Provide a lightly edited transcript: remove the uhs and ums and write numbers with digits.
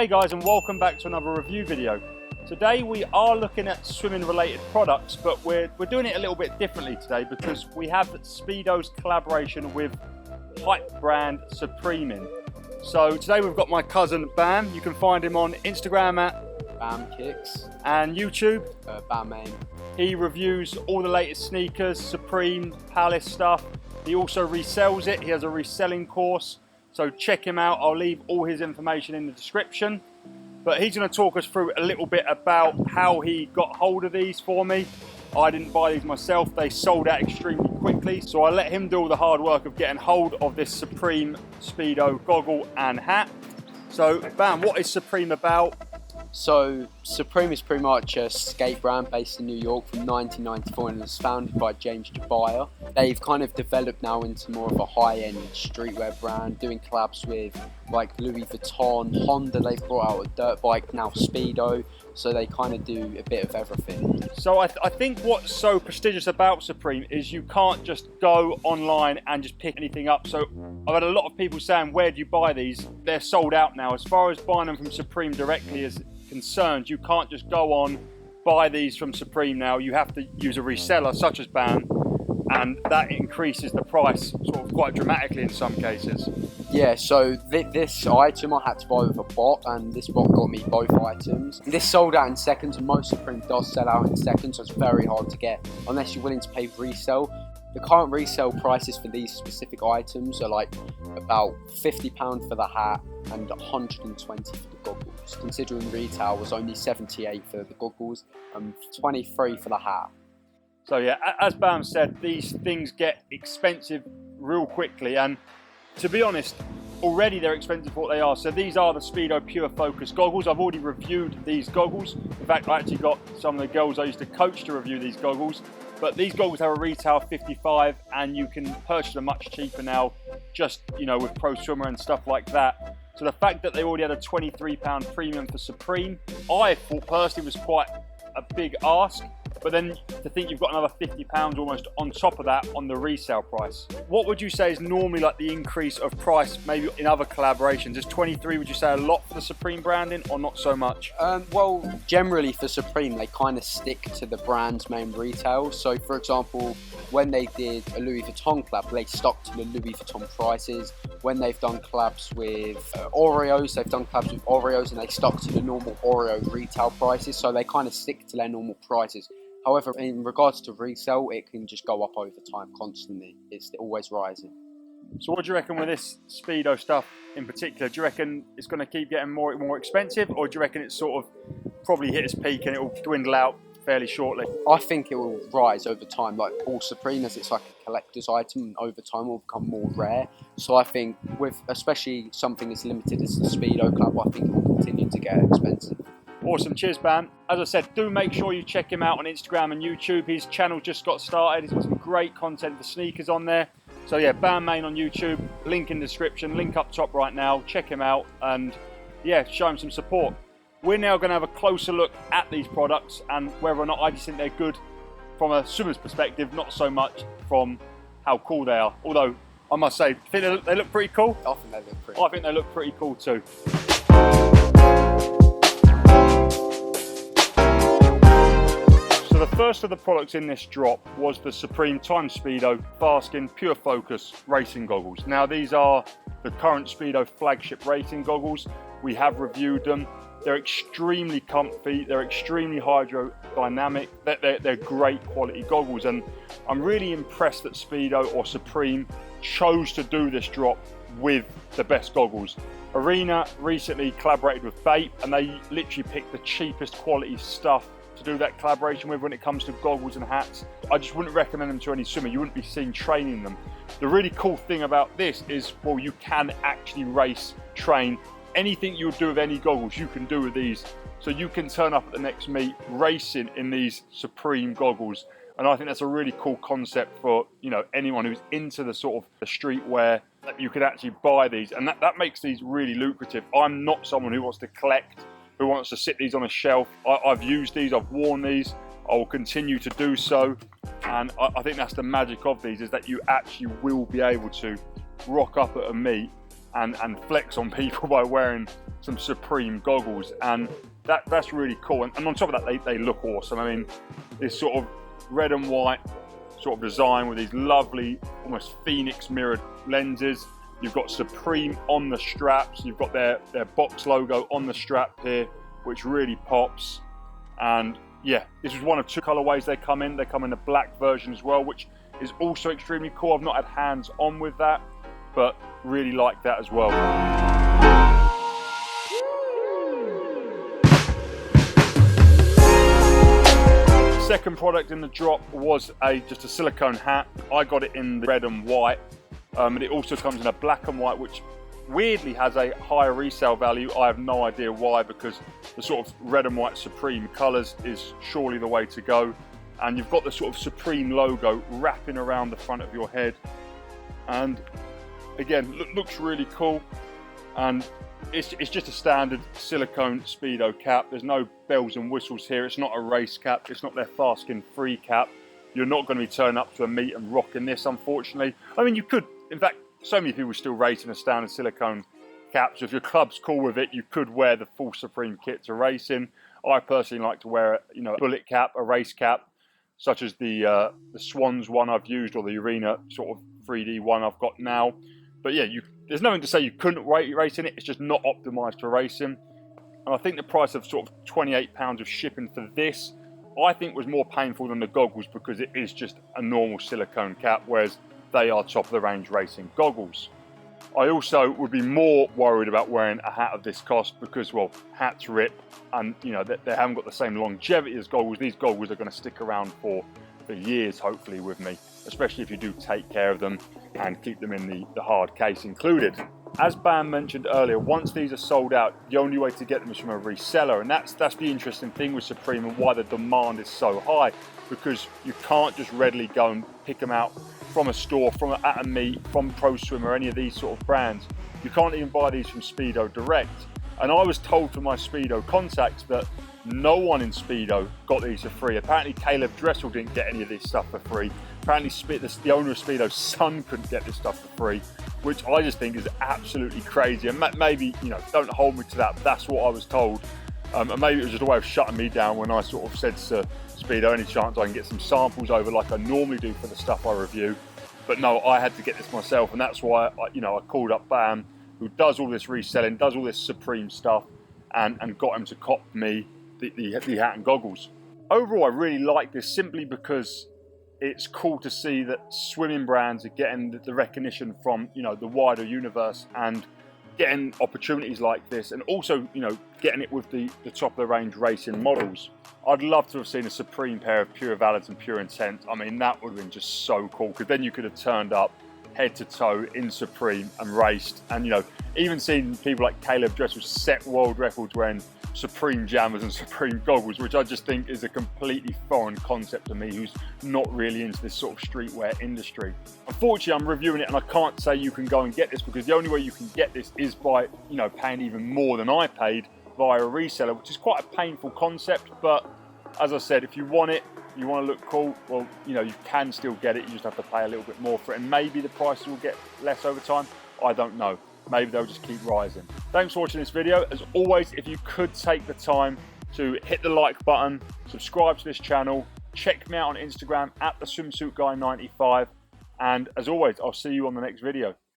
Hey guys, and welcome back to another review video. Today we are looking at swimming related products, but we're doing it a little bit differently today because we have Speedo's collaboration with hype brand Supreme in. So today we've got my cousin Bam. You can find him on Instagram at Bam Kicks and YouTube. Bam Main. He reviews all the latest sneakers, Supreme, Palace stuff. He also resells it. He has a reselling course. So check him out. I'll leave all his information in the description. But he's going to talk us through a little bit about how he got hold of these for me. I didn't buy these myself. They sold out extremely quickly. So I let him do all the hard work of getting hold of this Supreme Speedo goggle and hat. So Bam, what is Supreme about? So Supreme is pretty much a skate brand based in New York from 1994 and was founded by James Jabaya. They've kind of developed now into more of a high-end streetwear brand, doing collabs with like Louis Vuitton, Honda. They've brought out a dirt bike, now Speedo, so they kind of do a bit of everything. So I think what's so prestigious about Supreme is you can't just go online and just pick anything up. So I've had a lot of people saying, where do you buy these? They're sold out now. As far as buying them from Supreme directly is concerned, you can't just go on, buy these from Supreme now. You have to use a reseller such as Bam, and that increases the price sort of quite dramatically in some cases. Yeah, so this item I had to buy with a bot, and this bot got me both items. This sold out in seconds, and most Supreme does sell out in seconds, so it's very hard to get unless you're willing to pay resale. The current resale prices for these specific items are like about £50 for the hat and £120 for the goggles, considering retail was only $78 for the goggles and $23 for the hat. So yeah, as Bam said, these things get expensive real quickly, and to be honest, already they're expensive for what they are. So these are the Speedo Pure Focus goggles. I've already reviewed these goggles. In fact, I actually got some of the girls I used to coach to review these goggles. But these goggles have a retail of $55, and you can purchase them much cheaper now, just, you know, with Pro Swimmer and stuff like that. So the fact that they already had a £23 premium for Supreme, I thought personally was quite a big ask. But then to think you've got another £50 almost on top of that on the resale price. What would you say is normally like the increase of price maybe in other collaborations? Is 23, would you say, a lot for the Supreme branding or not so much? Well, generally for Supreme, they kind of stick to the brand's main retail. So for example, when they did a Louis Vuitton collab, they stuck to the Louis Vuitton prices. When they've done collabs with Oreos, they've done collabs with Oreos and they stuck to the normal Oreo retail prices. So they kind of stick to their normal prices. However, in regards to resale, it can just go up over time constantly. It's always rising. So what do you reckon with this Speedo stuff in particular? Do you reckon it's going to keep getting more expensive, or do you reckon it's sort of probably hit its peak and it will dwindle out fairly shortly? I think it will rise over time, like all Supreme, as it's like a collector's item, and over time it will become more rare. So I think with especially something as limited as the Speedo Club, I think it will continue to get expensive. Awesome, cheers Bam. As I said, do make sure you check him out on Instagram and YouTube. His channel just got started. He's got some great content for sneakers on there. So yeah, Bam Main on YouTube, link in the description, link up top right now. Check him out and yeah, show him some support. We're now going to have a closer look at these products and whether or not I just think they're good from a swimmer's perspective, not so much from how cool they are. Although, I must say, I think they look pretty cool. I think they look pretty I think they look pretty cool too. So the first of the products in this drop was the Supreme Time Speedo Fastskin Pure Focus racing goggles. Now these are the current Speedo flagship racing goggles. We have reviewed them. They're extremely comfy, they're extremely hydrodynamic, they're great quality goggles, and I'm really impressed that Speedo or Supreme chose to do this drop with the best goggles. Arena recently collaborated with Bape and they literally picked the cheapest quality stuff to do that collaboration with when it comes to goggles and hats. I just wouldn't recommend them to any swimmer. You wouldn't be seen training them. The really cool thing about this is, well, you can actually race, train. Anything you would do with any goggles, you can do with these. So you can turn up at the next meet racing in these Supreme goggles. And I think that's a really cool concept for, you know, anyone who's into the sort of the streetwear, that you could actually buy these. And that makes these really lucrative. I'm not someone who wants to collect, who wants to sit these on a shelf. I've used these, I've worn these, I will continue to do so. And I think that's the magic of these, is that you actually will be able to rock up at a meet and flex on people by wearing some Supreme goggles, and that's really cool. And on top of that, they look awesome. I mean, this sort of red and white sort of design with these lovely, almost phoenix mirrored lenses. You've got Supreme on the straps. You've got their box logo on the strap here, which really pops. And yeah, this is one of two colorways they come in. They come in a black version as well, which is also extremely cool. I've not had hands on with that, but really like that as well. Second product in the drop was just a silicone hat. I got it in the red and white, and it also comes in a black and white, which weirdly has a higher resale value. I have no idea why, because the sort of red and white Supreme colours is surely the way to go. And you've got the sort of Supreme logo wrapping around the front of your head, and again, looks really cool. And it's just a standard silicone Speedo cap. There's no bells and whistles here. It's not a race cap. It's not their Fastskin free cap. You're not going to be turning up to a meet and rocking this, unfortunately. I mean, you could, in fact, so many people still racing a standard silicone cap. So if your club's cool with it, you could wear the full Supreme kit to racing. I personally like to wear a bullet cap, a race cap, such as the Swans one I've used, or the Arena sort of 3D one I've got now. But yeah, there's nothing to say you couldn't race in it. It's just not optimised for racing. And I think the price of sort of £28 of shipping for this, I think, was more painful than the goggles, because it is just a normal silicone cap, whereas they are top of the range racing goggles. I also would be more worried about wearing a hat of this cost, because, well, hats rip, and they haven't got the same longevity as goggles. These goggles are going to stick around for years, hopefully, with me, especially if you do take care of them and keep them in the hard case included. As Bam mentioned earlier, once these are sold out, the only way to get them is from a reseller, and that's the interesting thing with Supreme and why the demand is so high, because you can't just readily go and pick them out from a store, at a meet, from Pro Swim or any of these sort of brands. You can't even buy these from Speedo direct. And I was told from my Speedo contacts that no one in Speedo got these for free. Apparently Caleb Dressel didn't get any of this stuff for free. Apparently the owner of Speedo's son couldn't get this stuff for free, which I just think is absolutely crazy. And maybe, don't hold me to that, but that's what I was told. And maybe it was just a way of shutting me down when I sort of said to Speedo, any chance I can get some samples over like I normally do for the stuff I review. But no, I had to get this myself, and that's why I called up Bam, who does all this reselling, does all this Supreme stuff, and got him to cop me the hat and goggles. Overall, I really like this simply because it's cool to see that swimming brands are getting the recognition from the wider universe and getting opportunities like this, and also getting it with the top of the range racing models. I'd love to have seen a Supreme pair of Pure Valence and Pure Intent. I mean, that would have been just so cool, because then you could have turned up head to toe in Supreme and raced, and even seen people like Caleb Dressel set world records wearing Supreme jammers and Supreme goggles, which I just think is a completely foreign concept to me, who's not really into this sort of streetwear industry. Unfortunately, I'm reviewing it and I can't say you can go and get this, because the only way you can get this is by paying even more than I paid via a reseller, which is quite a painful concept. But as I said, if you want it, you want to look cool, well, you can still get it. You just have to pay a little bit more for it, and maybe the price will get less over time. I don't know. Maybe they'll just keep rising. Thanks for watching this video. As always, if you could take the time to hit the like button, subscribe to this channel, check me out on Instagram at the swimsuitguy95, and as always, I'll see you on the next video.